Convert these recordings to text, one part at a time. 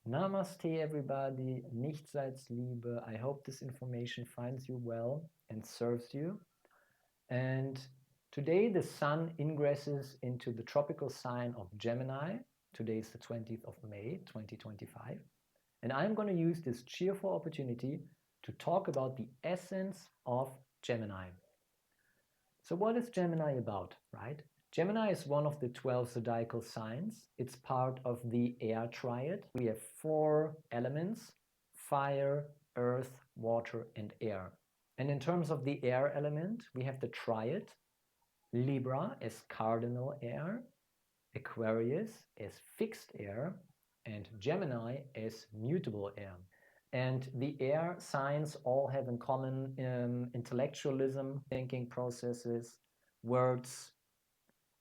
Namaste everybody, nichts als Liebe. I hope this information finds you well and serves you. And today the sun ingresses into the tropical sign of Gemini. Today is the 20th of May 2025. And I'm going to use this cheerful opportunity to talk about the essence of Gemini. So what is Gemini about, right? Gemini is one of the 12 zodiacal signs. It's part of the air triad. We have 4 elements: fire, earth, water, and air. And in terms of the air element, we have the triad, Libra as cardinal air, Aquarius as fixed air, and Gemini as mutable air. And the air signs all have in common intellectualism, thinking processes, words,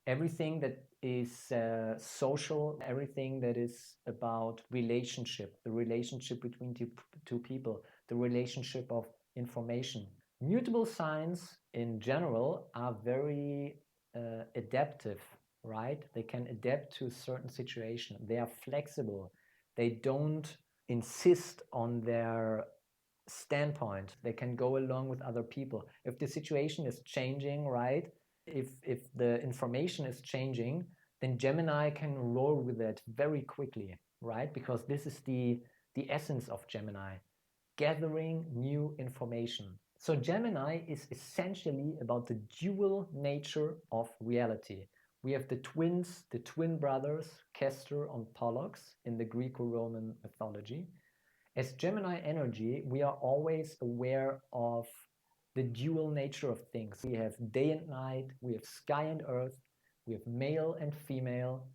everything that is social, everything that is about relationship, the relationship between two people, the relationship of information. Mutable signs in general are very adaptive, right? They can adapt to a certain situation. They are flexible. They don't insist on their standpoint. They can go along with other people. If the situation is changing, right? If the information is changing, then Gemini can roll with it very quickly, right? Because this is the essence of Gemini, gathering new information. So Gemini is essentially about the dual nature of reality. We have the twins, the twin brothers, Castor and Pollux in the Greco-Roman mythology. As Gemini energy, we are always aware of the dual nature of things. We have day and night, we have sky and earth, we have male and female,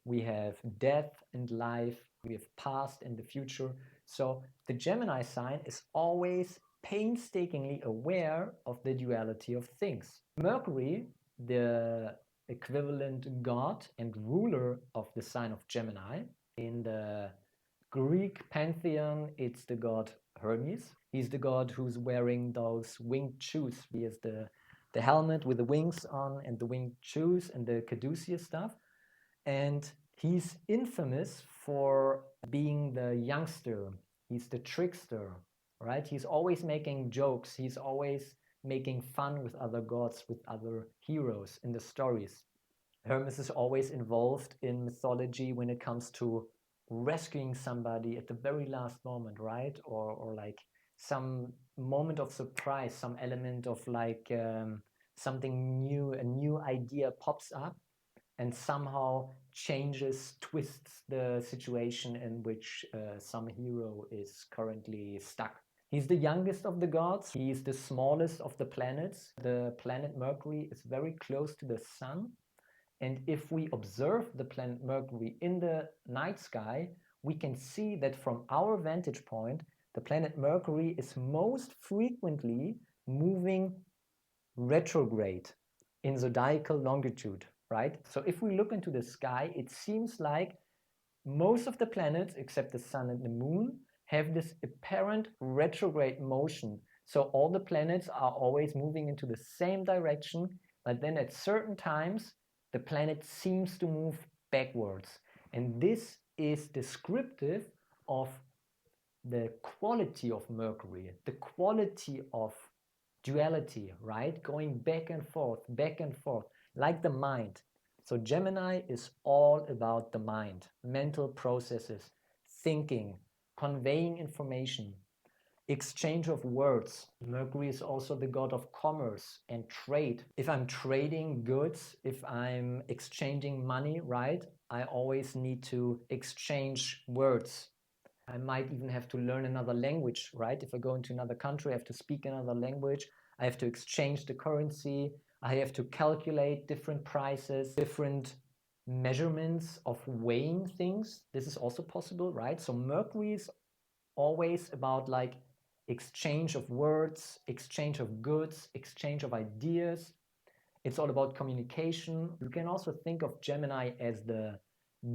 we have death and life, we have past and the future. So the Gemini sign is always painstakingly aware of the duality of things. Mercury, the equivalent god and ruler of the sign of Gemini, in the Greek pantheon, it's the god Hermes. He's the god who's wearing those winged shoes. He has the helmet with the wings on and the winged shoes and the caduceus stuff. And he's infamous for being the youngster. He's the trickster, right? He's always making jokes. He's always making fun with other gods, with other heroes in the stories. Hermes is always involved in mythology when it comes to rescuing somebody at the very last moment, right? Or like some moment of surprise, some element of like something new, a new idea pops up and somehow changes, twists the situation in which some hero is currently stuck. He's the youngest of the gods. He is the smallest of the planets. The planet Mercury is very close to the sun. And if we observe the planet Mercury in the night sky, we can see that from our vantage point, the planet Mercury is most frequently moving retrograde in zodiacal longitude, right? So if we look into the sky, it seems like most of the planets, except the sun and the moon, have this apparent retrograde motion. So all the planets are always moving into the same direction, but then at certain times, the planet seems to move backwards. And this is descriptive of the quality of Mercury, the quality of duality, right? Going back and forth, like the mind. So Gemini is all about the mind, mental processes, thinking, conveying information, exchange of words. Mercury is also the god of commerce and trade. If I'm trading goods, if I'm exchanging money, right, I always need to exchange words. I might even have to learn another language, right? If I go into another country, I have to speak another language. I have to exchange the currency. I have to calculate different prices, different measurements of weighing things. This is also possible, right? So Mercury is always about like exchange of words, exchange of goods, exchange of ideas. It's all about communication. You can also think of Gemini as the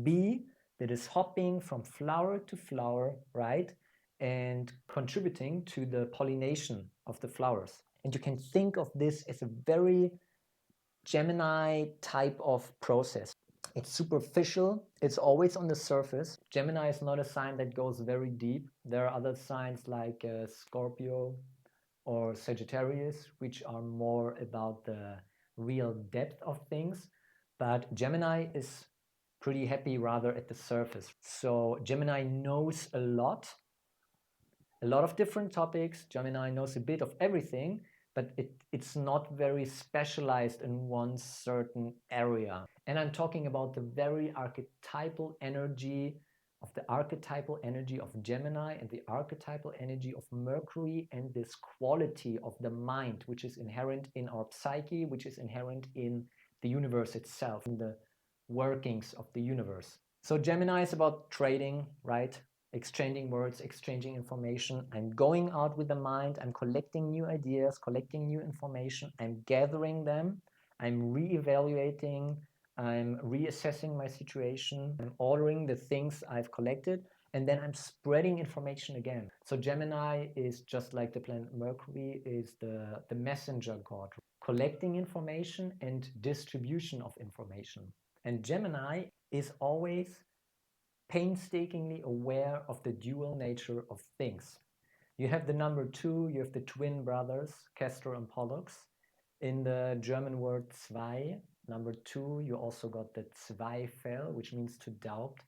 bee that is hopping from flower to flower, right? And contributing to the pollination of the flowers. And you can think of this as a very Gemini type of process. It's superficial. It's always on the surface. Gemini is not a sign that goes very deep. There are other signs like Scorpio or Sagittarius, which are more about the real depth of things. But Gemini is pretty happy rather at the surface. So Gemini knows a lot of different topics. Gemini knows a bit of everything, but it's not very specialized in one certain area. And I'm talking about the very archetypal energy of Gemini and the archetypal energy of Mercury, and this quality of the mind, which is inherent in our psyche, which is inherent in the universe itself, in the workings of the universe. So Gemini is about trading, right? Exchanging words, exchanging information. I'm going out with the mind. I'm collecting new ideas, collecting new information. I'm gathering them. I'm re-evaluating. I'm reassessing my situation. I'm ordering the things I've collected, and then I'm spreading information again. So Gemini is just like the planet Mercury is the messenger god, collecting information and distribution of information. And Gemini is always painstakingly aware of the dual nature of things. You have the number 2, you have the twin brothers, Castor and Pollux. In the German word zwei, number 2, you also got the Zweifel, which means to doubt.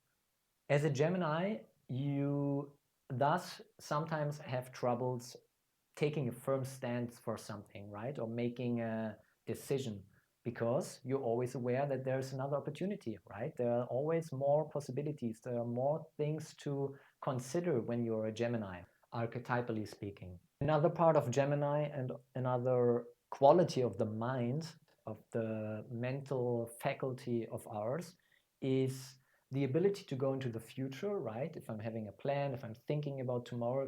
As a Gemini, you thus sometimes have troubles taking a firm stance for something, right? Or making a decision, because you're always aware that there's another opportunity, right? There are always more possibilities. There are more things to consider when you're a Gemini, archetypally speaking. Another part of Gemini and another quality of the mind, of the mental faculty of ours, is the ability to go into the future, right? If I'm having a plan, if I'm thinking about tomorrow,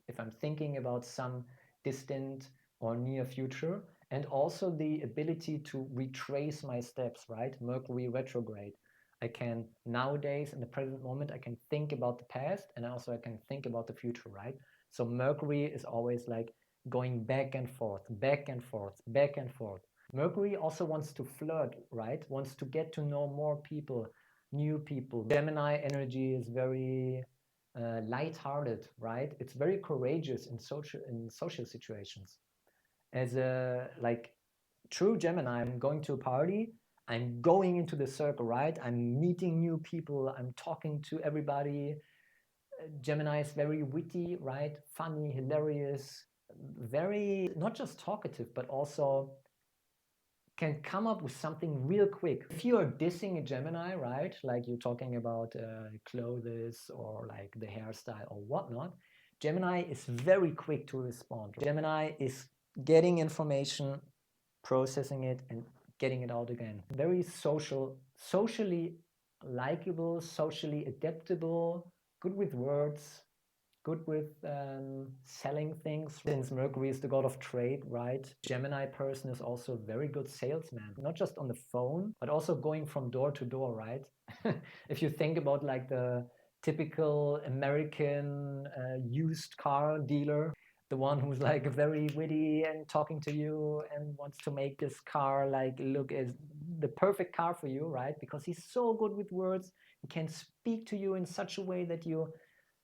if I'm thinking about some distant or near future, and also the ability to retrace my steps, right? Mercury retrograde. I can nowadays, in the present moment, I can think about the past, and also I can think about the future, right? So Mercury is always like going back and forth, back and forth, back and forth. Mercury also wants to flirt, right? Wants to get to know more people, new people. Gemini energy is very light-hearted, right? It's very courageous in social situations. As a true Gemini, I'm going to a party, I'm going into the circle, right? I'm meeting new people, I'm talking to everybody. Gemini is very witty, right? Funny, hilarious, very not just talkative, but also can come up with something real quick. If you are dissing a Gemini, right, like you're talking about clothes or like the hairstyle or whatnot, Gemini is very quick to respond. Gemini is getting information, processing it, and getting it out again. Very socially likable, socially adaptable, good with words, good with selling things. Since Mercury is the god of trade, right? Gemini person is also a very good salesman, not just on the phone, but also going from door to door, right? If you think about like the typical American used car dealer, the one who's like very witty and talking to you and wants to make this car like look as the perfect car for you, right? Because he's so good with words, he can speak to you in such a way that you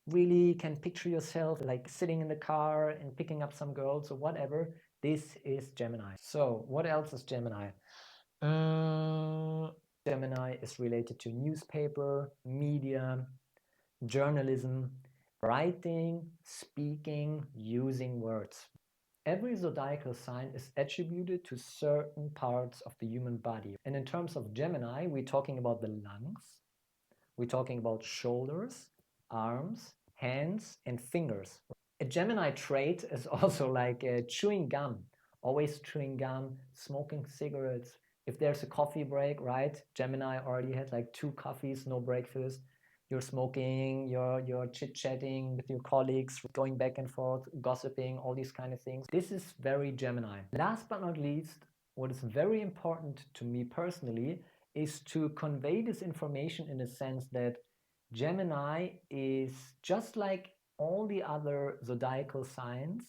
really can picture yourself like sitting in the car and picking up some girls or whatever. This is Gemini. So what else is Gemini? Gemini is related to newspaper, media, journalism, writing, speaking, using words. Every zodiacal sign is attributed to certain parts of the human body. And in terms of Gemini, we're talking about the lungs, we're talking about shoulders, arms, hands, and fingers. A Gemini trait is also like chewing gum, always chewing gum, smoking cigarettes. If there's a coffee break, right? Gemini already had like 2 coffees, no breakfast. You're smoking, you're chit-chatting with your colleagues, going back and forth, gossiping, all these kind of things. This is very Gemini. Last but not least, what is very important to me personally is to convey this information in a sense that Gemini is just like all the other zodiacal signs,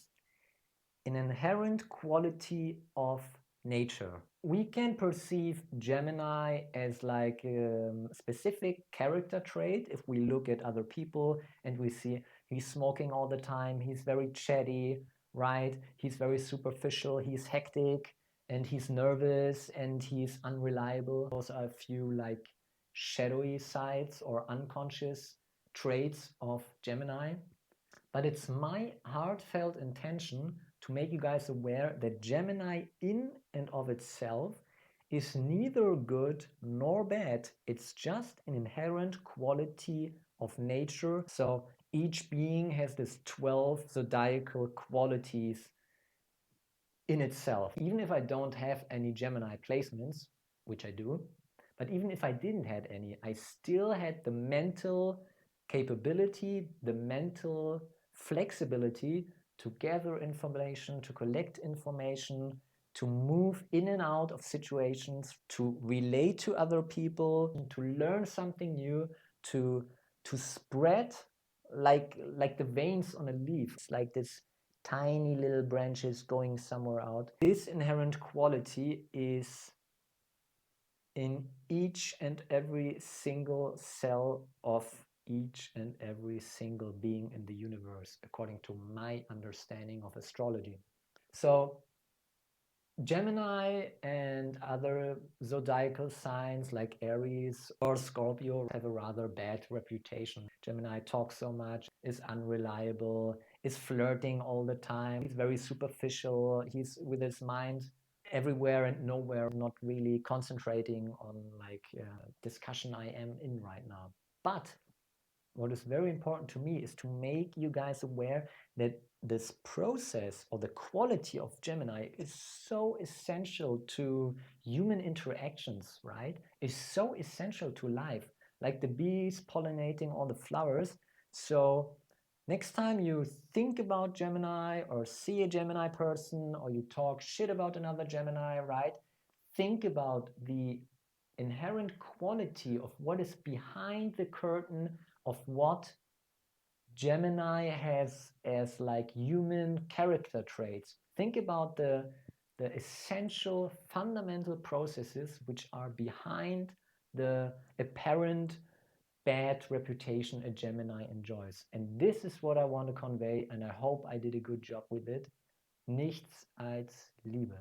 an inherent quality of nature. we can perceive Gemini as like a specific character trait if we look at other people and we see he's smoking all the time, he's very chatty, right? He's very superficial, he's hectic, and he's nervous, and he's unreliable. Those are a few like shadowy sides or unconscious traits of Gemini. But it's my heartfelt intention to make you guys aware that Gemini in and of itself is neither good nor bad. It's just an inherent quality of nature. So each being has this 12 zodiacal qualities in itself. Even if I don't have any Gemini placements, which I do, but even if I didn't have any, I still had the mental capability, the mental flexibility to gather information, to collect information, to move in and out of situations, to relate to other people, to learn something new, to spread like the veins on a leaf. It's like this tiny little branches going somewhere out. This inherent quality is in each and every single cell of each and every single being in the universe, according to my understanding of astrology. So Gemini and other zodiacal signs like Aries or Scorpio have a rather bad reputation. Gemini talks so much, is unreliable, is flirting all the time, he's very superficial, he's with his mind everywhere and nowhere, not really concentrating on like discussion I am in right now. But what is very important to me is to make you guys aware that this process or the quality of Gemini is so essential to human interactions, right? Is so essential to life, like the bees pollinating all the flowers. So next time you think about Gemini or see a Gemini person or you talk shit about another Gemini, right? Think about the inherent quality of what is behind the curtain of what Gemini has as like human character traits. Think about the essential fundamental processes which are behind the apparent bad reputation a Gemini enjoys. And this is what I want to convey, and I hope I did a good job with it. Nichts als Liebe.